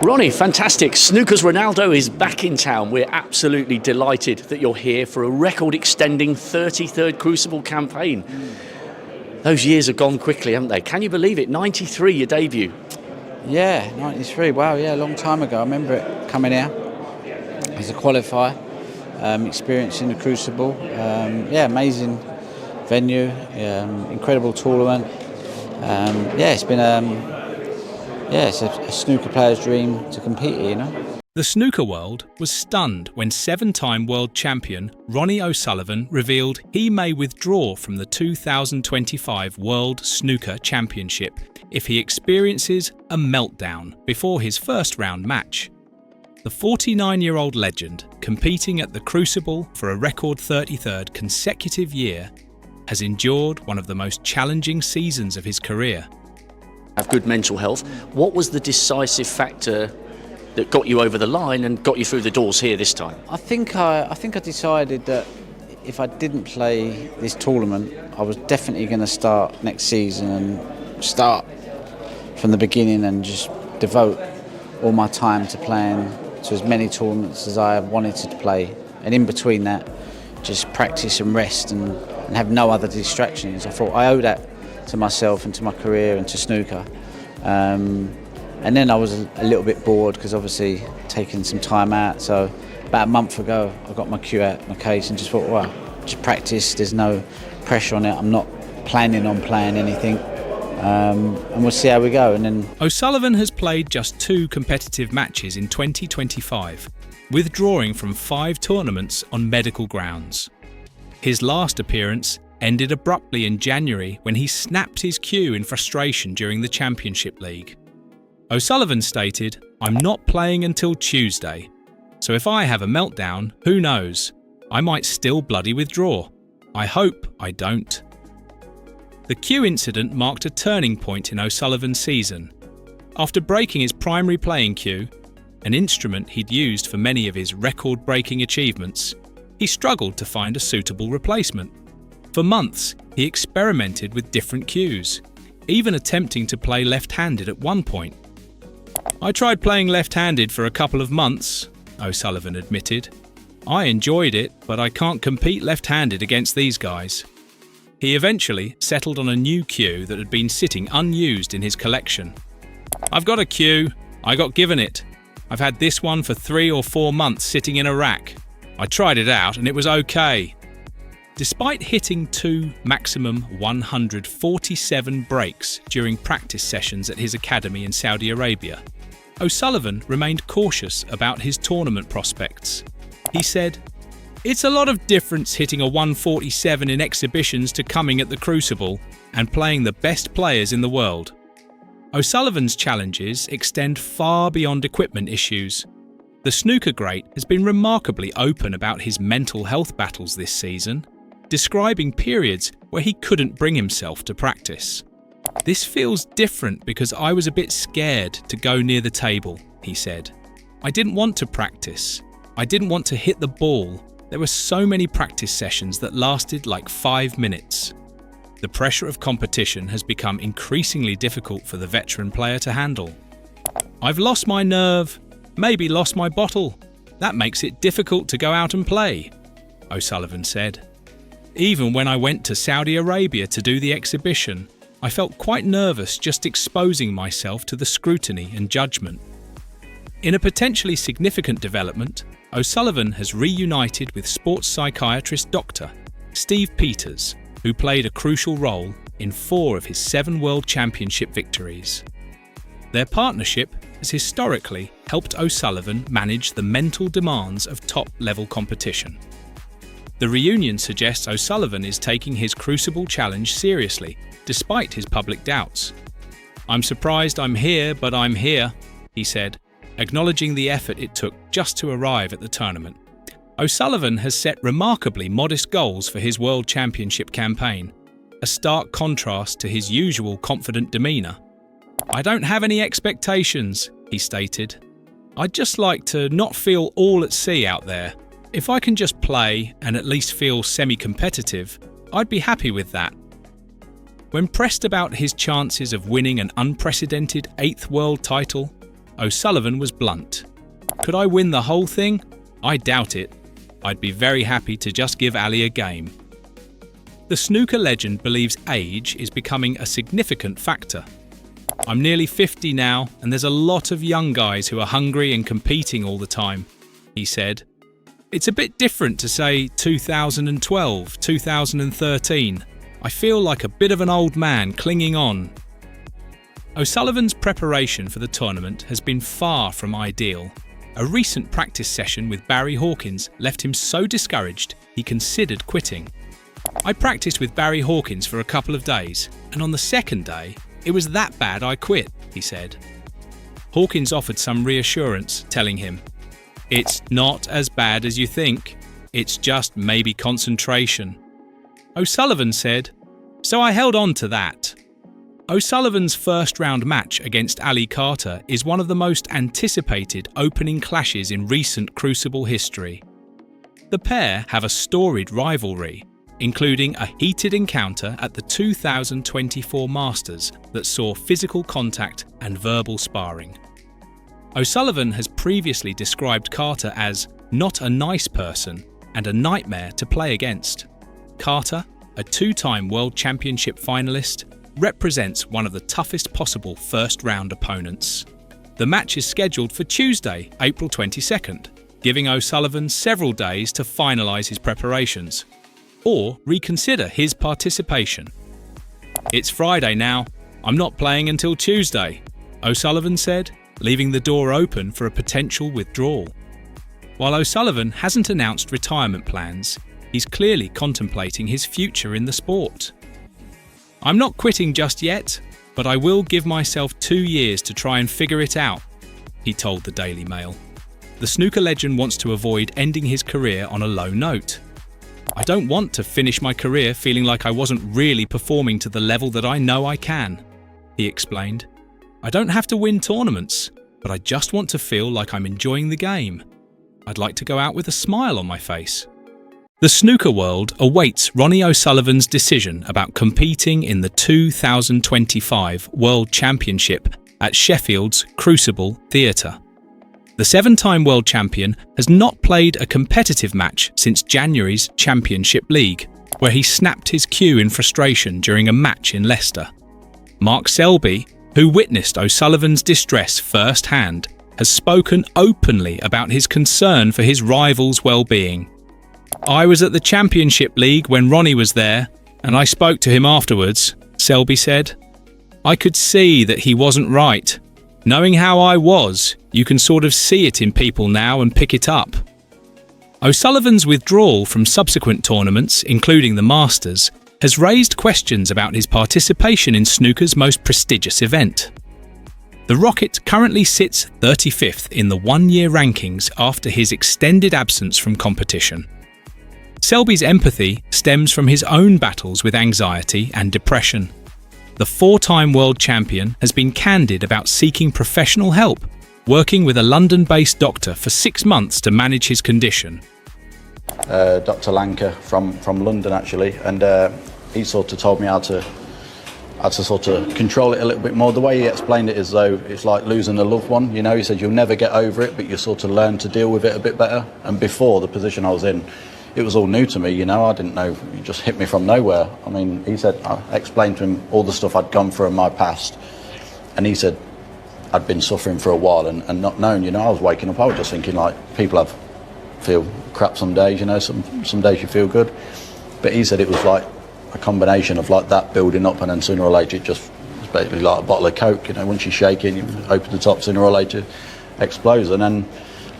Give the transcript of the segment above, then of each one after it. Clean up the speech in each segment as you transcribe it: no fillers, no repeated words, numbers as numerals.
Ronnie, fantastic. Snooker's Ronaldo is back in town. We're absolutely delighted that you're here for a record-extending 33rd Crucible campaign. Those years have gone quickly, haven't they? Can you believe it? 93, your debut. Yeah, 93. Wow, yeah, a long time ago. I remember it coming here as a qualifier, experiencing the Crucible. Amazing venue, incredible tournament. It's been it's a snooker player's dream to compete here, you know. The snooker world was stunned when seven-time world champion Ronnie O'Sullivan revealed he may withdraw from the 2025 World Snooker Championship if he experiences a meltdown before his first round match. The 49-year-old legend, competing at the Crucible for a record 33rd consecutive year, has endured one of the most challenging seasons of his career. Have good mental health. What was the decisive factor that got you over the line and got you through the doors here this time? I think I decided that if I didn't play this tournament, I was definitely going to start next season and start from the beginning and just devote all my time to playing to as many tournaments as I wanted to play, and in between that just practice and rest and have no other distractions. I thought I owe that to myself and to my career and to snooker. And then I was a little bit bored because obviously taking some time out. So about a month ago I got my cue out my case and just thought, well, just practice, there's no pressure on it, I'm not planning on playing anything, and we'll see how we go. And then O'Sullivan has played just 2 competitive matches in 2025, withdrawing from 5 tournaments on medical grounds. His last appearance ended abruptly in January when he snapped his cue in frustration during the Championship League. O'Sullivan stated, "I'm not playing until Tuesday, so if I have a meltdown, who knows? I might still bloody withdraw. I hope I don't." The cue incident marked a turning point in O'Sullivan's season. After breaking his primary playing cue, an instrument he'd used for many of his record-breaking achievements, he struggled to find a suitable replacement. For months, he experimented with different cues, even attempting to play left-handed at one point. "I tried playing left-handed for a couple of months," O'Sullivan admitted. "I enjoyed it, but I can't compete left-handed against these guys." He eventually settled on a new cue that had been sitting unused in his collection. "I've got a cue. I got given it. I've had this one for 3 or 4 months sitting in a rack. I tried it out and it was okay." Despite hitting 2 maximum 147 breaks during practice sessions at his academy in Saudi Arabia, O'Sullivan remained cautious about his tournament prospects. He said, "It's a lot of difference hitting a 147 in exhibitions to coming at the Crucible and playing the best players in the world." O'Sullivan's challenges extend far beyond equipment issues. The snooker great has been remarkably open about his mental health battles this season, describing periods where he couldn't bring himself to practice. "This feels different because I was a bit scared to go near the table," he said. "I didn't want to practice. I didn't want to hit the ball. There were so many practice sessions that lasted like 5 minutes." The pressure of competition has become increasingly difficult for the veteran player to handle. "I've lost my nerve, maybe lost my bottle. That makes it difficult to go out and play," O'Sullivan said. "Even when I went to Saudi Arabia to do the exhibition, I felt quite nervous just exposing myself to the scrutiny and judgment." In a potentially significant development, O'Sullivan has reunited with sports psychiatrist Dr. Steve Peters, who played a crucial role in 4 of his 7 World Championship victories. Their partnership has historically helped O'Sullivan manage the mental demands of top-level competition. The reunion suggests O'Sullivan is taking his Crucible challenge seriously, despite his public doubts. "I'm surprised I'm here, but I'm here," he said, acknowledging the effort it took just to arrive at the tournament. O'Sullivan has set remarkably modest goals for his World Championship campaign, a stark contrast to his usual confident demeanour. "I don't have any expectations," he stated. "I'd just like to not feel all at sea out there. If I can just play and at least feel semi-competitive, I'd be happy with that." When pressed about his chances of winning an unprecedented 8th world title, O'Sullivan was blunt. "Could I win the whole thing? I doubt it. I'd be very happy to just give Ali a game." The snooker legend believes age is becoming a significant factor. "I'm nearly 50 now, and there's a lot of young guys who are hungry and competing all the time," he said. "It's a bit different to, say, 2012, 2013. I feel like a bit of an old man clinging on." O'Sullivan's preparation for the tournament has been far from ideal. A recent practice session with Barry Hawkins left him so discouraged he considered quitting. "I practiced with Barry Hawkins for a couple of days, and on the second day, it was that bad I quit," he said. Hawkins offered some reassurance, telling him, "It's not as bad as you think. It's just maybe concentration." O'Sullivan said, "So I held on to that." O'Sullivan's first-round match against Ali Carter is one of the most anticipated opening clashes in recent Crucible history. The pair have a storied rivalry, including a heated encounter at the 2024 Masters that saw physical contact and verbal sparring. O'Sullivan has previously described Carter as not a nice person and a nightmare to play against. Carter, a two-time World Championship finalist, represents one of the toughest possible first-round opponents. The match is scheduled for Tuesday, April 22nd, giving O'Sullivan several days to finalise his preparations or reconsider his participation. "It's Friday now. I'm not playing until Tuesday," O'Sullivan said, leaving the door open for a potential withdrawal. While O'Sullivan hasn't announced retirement plans, he's clearly contemplating his future in the sport. "I'm not quitting just yet, but I will give myself 2 years to try and figure it out," he told the Daily Mail. The snooker legend wants to avoid ending his career on a low note. "I don't want to finish my career feeling like I wasn't really performing to the level that I know I can," he explained. "I don't have to win tournaments, but I just want to feel like I'm enjoying the game. I'd like to go out with a smile on my face." The snooker world awaits Ronnie O'Sullivan's decision about competing in the 2025 World Championship at Sheffield's Crucible Theatre. The 7-time world champion has not played a competitive match since January's Championship League, where he snapped his cue in frustration during a match in Leicester. Mark Selby, who witnessed O'Sullivan's distress firsthand, has spoken openly about his concern for his rival's well-being. "I was at the Championship League when Ronnie was there, and I spoke to him afterwards," Selby said. "I could see that he wasn't right. Knowing how I was, you can sort of see it in people now and pick it up." O'Sullivan's withdrawal from subsequent tournaments, including the Masters, has raised questions about his participation in snooker's most prestigious event. The Rocket currently sits 35th in the one-year rankings after his extended absence from competition. Selby's empathy stems from his own battles with anxiety and depression. The 4-time world champion has been candid about seeking professional help, working with a London-based doctor for 6 months to manage his condition. Dr. Lanka from London actually, and he sort of told me how to sort of control it a little bit more. The way he explained it is though it's like losing a loved one, you know. He said you'll never get over it, but you sort of learn to deal with it a bit better. And before, the position I was in, it was all new to me, you know. I didn't know, it just hit me from nowhere. I mean, he said, I explained to him all the stuff I'd gone through in my past, and he said I'd been suffering for a while and not known, you know. I was waking up, I was just thinking like, people feel crap some days, you know, some days you feel good. But he said it was like a combination of like that building up, and then sooner or later it just was basically like a bottle of Coke, you know. Once you shake it, you open the top, sooner or later it explodes. And then,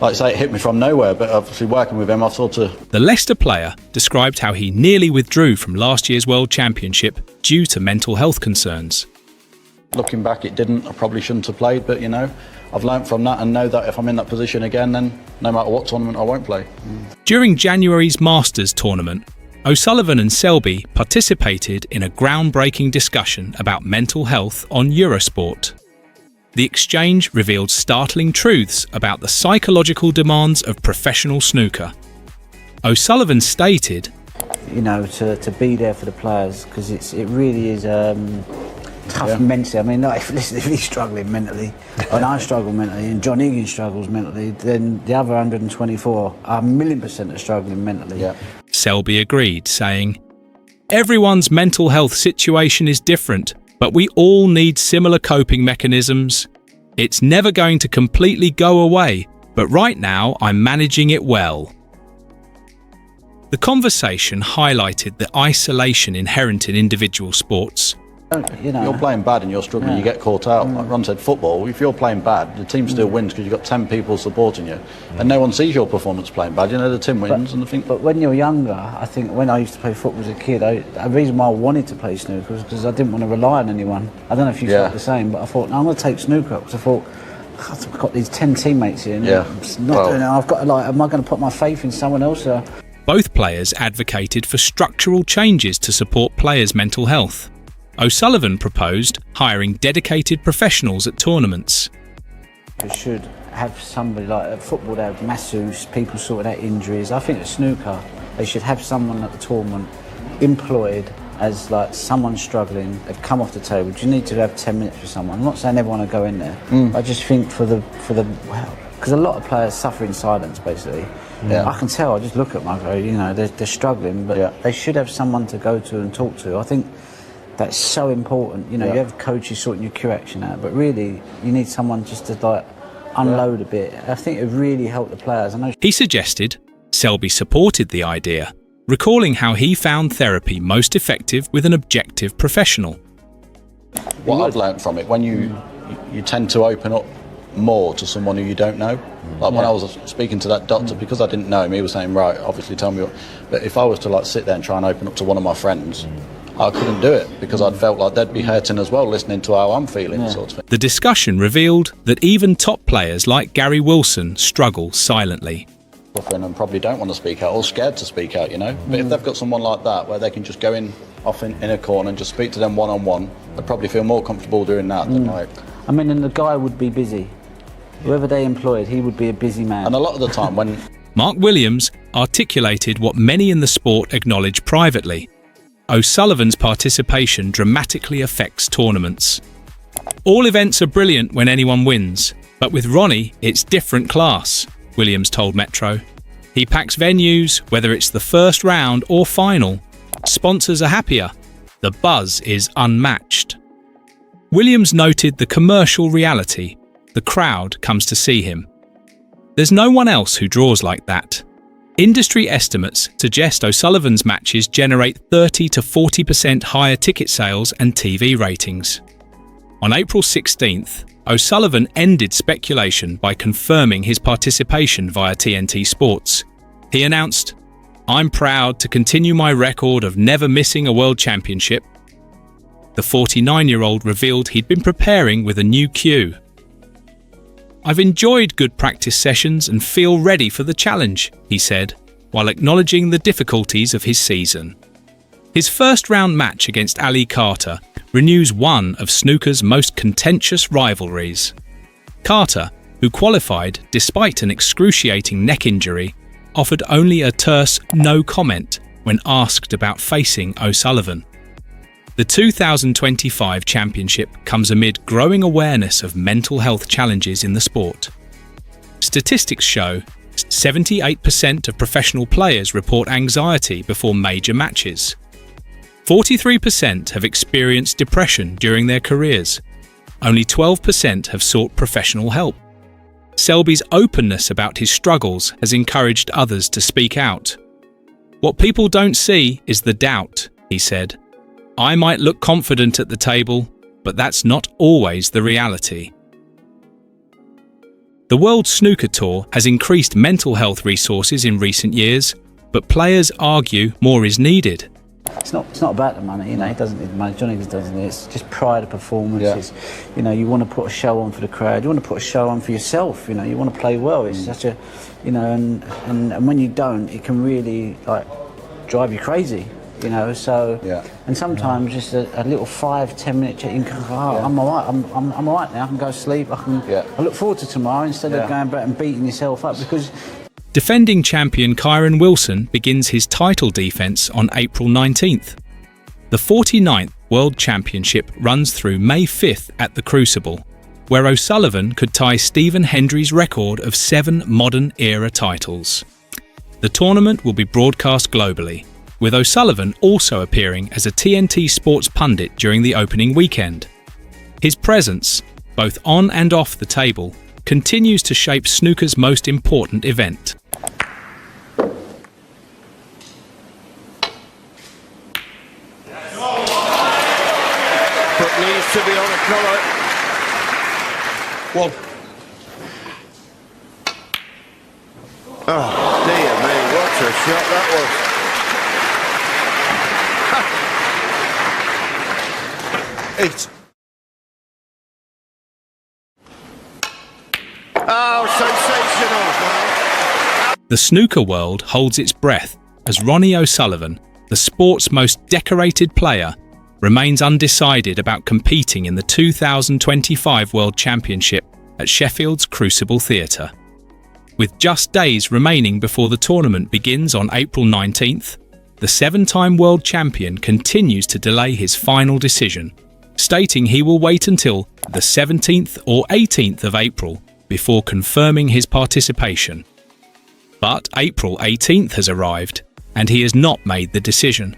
like I say, it hit me from nowhere, but obviously working with him, I sort of... The Leicester player described how he nearly withdrew from last year's World Championship due to mental health concerns. Looking back, it didn't. I probably shouldn't have played, but, you know, I've learnt from that and know that if I'm in that position again, then no matter what tournament, I won't play. During January's Masters tournament, O'Sullivan and Selby participated in a groundbreaking discussion about mental health on Eurosport. The exchange revealed startling truths about the psychological demands of professional snooker. O'Sullivan stated, You know, to be there for the players, because it really is, tough mentally. I mean, like, if he's struggling mentally, and I struggle mentally, and John Higgins struggles mentally, then the other 124 are 1,000,000% are struggling mentally. Yeah. Selby agreed, saying, "Everyone's mental health situation is different, but we all need similar coping mechanisms. It's never going to completely go away, but right now I'm managing it well." The conversation highlighted the isolation inherent in individual sports. You know, You're playing bad and you're struggling, you get caught out. Like Ron said, football, if you're playing bad, the team still wins because you've got 10 people supporting you. And no one sees your performance playing bad. You know, the team wins and I think... But when you're younger, I think when I used to play football as a kid, the reason why I wanted to play snooker was because I didn't want to rely on anyone. I don't know if you felt the same, but I thought, no, I'm going to take snooker up because I thought, I've got these 10 teammates here and I'm not doing it. I've got to, like, am I going to put my faith in someone else? Both players advocated for structural changes to support players' mental health. O'Sullivan proposed hiring dedicated professionals at tournaments. We should have somebody like at football, they have masseuse, people sorting out injuries. I think at snooker, they should have someone at the tournament employed as like someone struggling, they've come off the table. Do you need to have 10 minutes for someone? I'm not saying everyone will go in there. I just think for the because a lot of players suffer in silence basically. I can tell, I just look at them, I go, you know, they're struggling, but they should have someone to go to and talk to. I think that's so important. You know, you have coaches sorting your cue action out, but really you need someone just to like unload a bit. I think it would really help the players. I know. He suggested, Selby supported the idea, recalling how he found therapy most effective with an objective professional. What I've learnt from it, when you tend to open up more to someone who you don't know. Like when I was speaking to that doctor, because I didn't know him, he was saying, right, obviously tell me what... But if I was to like sit there and try and open up to one of my friends, I couldn't do it because I'd felt like they'd be hurting as well, listening to how I'm feeling, sort of thing. The discussion revealed that even top players like Gary Wilson struggle silently. And probably don't want to speak out or scared to speak out, you know. But if they've got someone like that where they can just go in a corner and just speak to them one-on-one, they'd probably feel more comfortable doing that than like... I mean, and the guy would be busy. Whoever they employed, he would be a busy man. And a lot of the time when... Mark Williams articulated what many in the sport acknowledge privately. O'Sullivan's participation dramatically affects tournaments. All events are brilliant when anyone wins, but with Ronnie, it's different class, Williams told Metro. He packs venues, whether it's the first round or final. Sponsors are happier. The buzz is unmatched. Williams noted the commercial reality. The crowd comes to see him. There's no one else who draws like that. Industry estimates suggest O'Sullivan's matches generate 30 to 40% higher ticket sales and TV ratings. On April 16th, O'Sullivan ended speculation by confirming his participation via TNT Sports. He announced, "I'm proud to continue my record of never missing a World Championship." The 49-year-old revealed he'd been preparing with a new cue. "I've enjoyed good practice sessions and feel ready for the challenge," he said, while acknowledging the difficulties of his season. His first-round match against Ali Carter renews one of snooker's most contentious rivalries. Carter, who qualified despite an excruciating neck injury, offered only a terse no comment when asked about facing O'Sullivan. The 2025 championship comes amid growing awareness of mental health challenges in the sport. Statistics show 78% of professional players report anxiety before major matches. 43% have experienced depression during their careers. Only 12% have sought professional help. Selby's openness about his struggles has encouraged others to speak out. "What people don't see is the doubt," he said. "I might look confident at the table, but that's not always the reality." The World Snooker Tour has increased mental health resources in recent years, but players argue more is needed. It's not about the money, you know, he doesn't need money, Johnny doesn't need it. It's just pride of performance. It's, you know, you want to put a show on for the crowd, you want to put a show on for yourself, you know, you want to play well. It's such a, you know, and when you don't, it can really like drive you crazy. You know, so and sometimes just a little 5-10 minute check, you can go, I'm alright, I'm alright now, I can go to sleep, I look forward to tomorrow instead of going back and beating yourself up. Because defending champion Kyron Wilson begins his title defence on April 19th. The 49th World Championship runs through May 5th at the Crucible, where O'Sullivan could tie Stephen Hendry's record of 7 modern-era titles. The tournament will be broadcast globally, with O'Sullivan also appearing as a TNT Sports pundit during the opening weekend. His presence, both on and off the table, continues to shape snooker's most important event. But needs to be on a colour. Well. Oh, dear me, what a shot that was. It's... Oh, sensational. The snooker world holds its breath as Ronnie O'Sullivan, the sport's most decorated player, remains undecided about competing in the 2025 World Championship at Sheffield's Crucible Theatre. With just days remaining before the tournament begins on April 19th, the 7-time world champion continues to delay his final decision, stating he will wait until the 17th or 18th of April before confirming his participation. But April 18th has arrived, and he has not made the decision.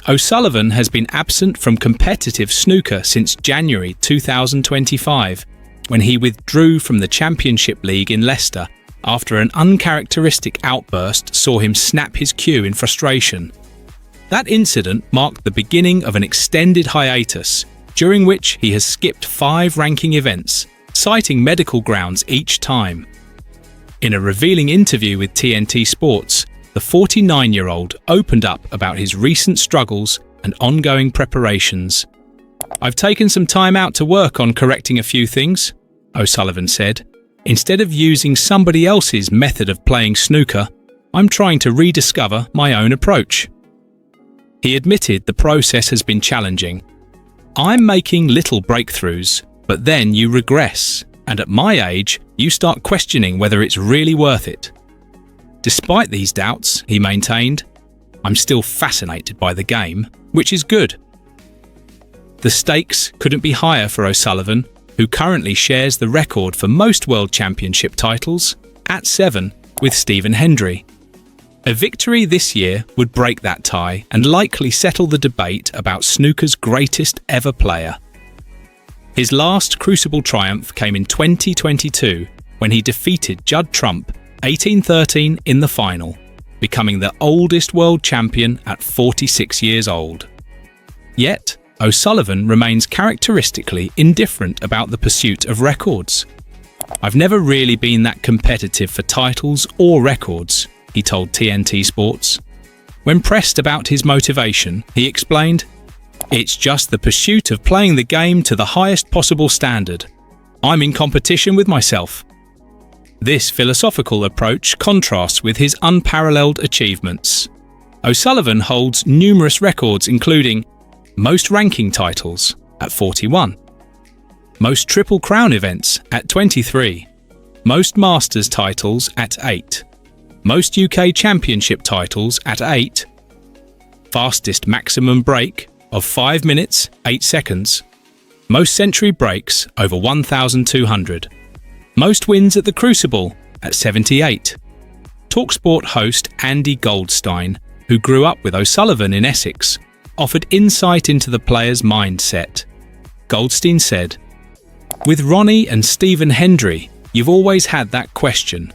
O'Sullivan has been absent from competitive snooker since January 2025, when he withdrew from the Championship League in Leicester after an uncharacteristic outburst saw him snap his cue in frustration. That incident marked the beginning of an extended hiatus, during which he has skipped 5 ranking events, citing medical grounds each time. In a revealing interview with TNT Sports, the 49-year-old opened up about his recent struggles and ongoing preparations. "I've taken some time out to work on correcting a few things," O'Sullivan said. "Instead of using somebody else's method of playing snooker, I'm trying to rediscover my own approach." He admitted the process has been challenging. "I'm making little breakthroughs, but then you regress, and at my age, you start questioning whether it's really worth it." Despite these doubts, he maintained, "I'm still fascinated by the game, which is good." The stakes couldn't be higher for O'Sullivan, who currently shares the record for most World Championship titles, at 7, with Stephen Hendry. A victory this year would break that tie and likely settle the debate about snooker's greatest ever player. His last Crucible triumph came in 2022, when he defeated Judd Trump 18-13 in the final, becoming the oldest world champion at 46 years old. Yet, O'Sullivan remains characteristically indifferent about the pursuit of records. "I've never really been that competitive for titles or records," he told TNT Sports. When pressed about his motivation, he explained, "It's just the pursuit of playing the game to the highest possible standard. I'm in competition with myself." This philosophical approach contrasts with his unparalleled achievements. O'Sullivan holds numerous records, including most ranking titles at 41, most Triple Crown events at 23, most Masters titles at 8, most UK Championship titles at 8, fastest maximum break of 5 minutes 8 seconds, most century breaks over 1,200, most wins at the Crucible at 78. TalkSport host Andy Goldstein, who grew up with O'Sullivan in Essex, offered insight into the player's mindset. Goldstein said, "With Ronnie and Stephen Hendry, you've always had that question.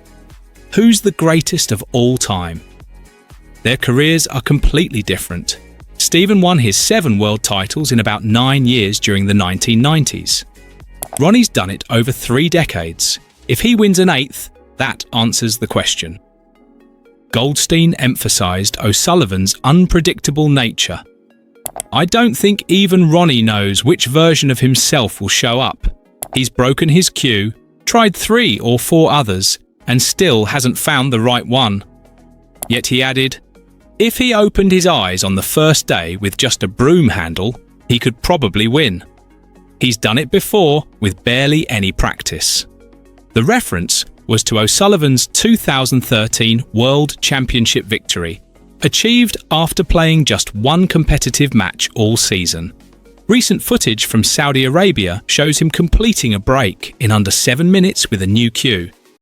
Who's the greatest of all time? Their careers are completely different. Stephen won his 7 world titles in about 9 years during the 1990s. Ronnie's done it over 3 decades. If he wins an 8th, that answers the question." Goldstein emphasised O'Sullivan's unpredictable nature. "I don't think even Ronnie knows which version of himself will show up. He's broken his cue, tried 3 or 4 others, and still hasn't found the right one." Yet he added, "If he opened his eyes on the first day with just a broom handle, he could probably win. He's done it before with barely any practice." The reference was to O'Sullivan's 2013 World Championship victory, achieved after playing just 1 competitive match all season. Recent footage from Saudi Arabia shows him completing a break in under 7 minutes with a new cue.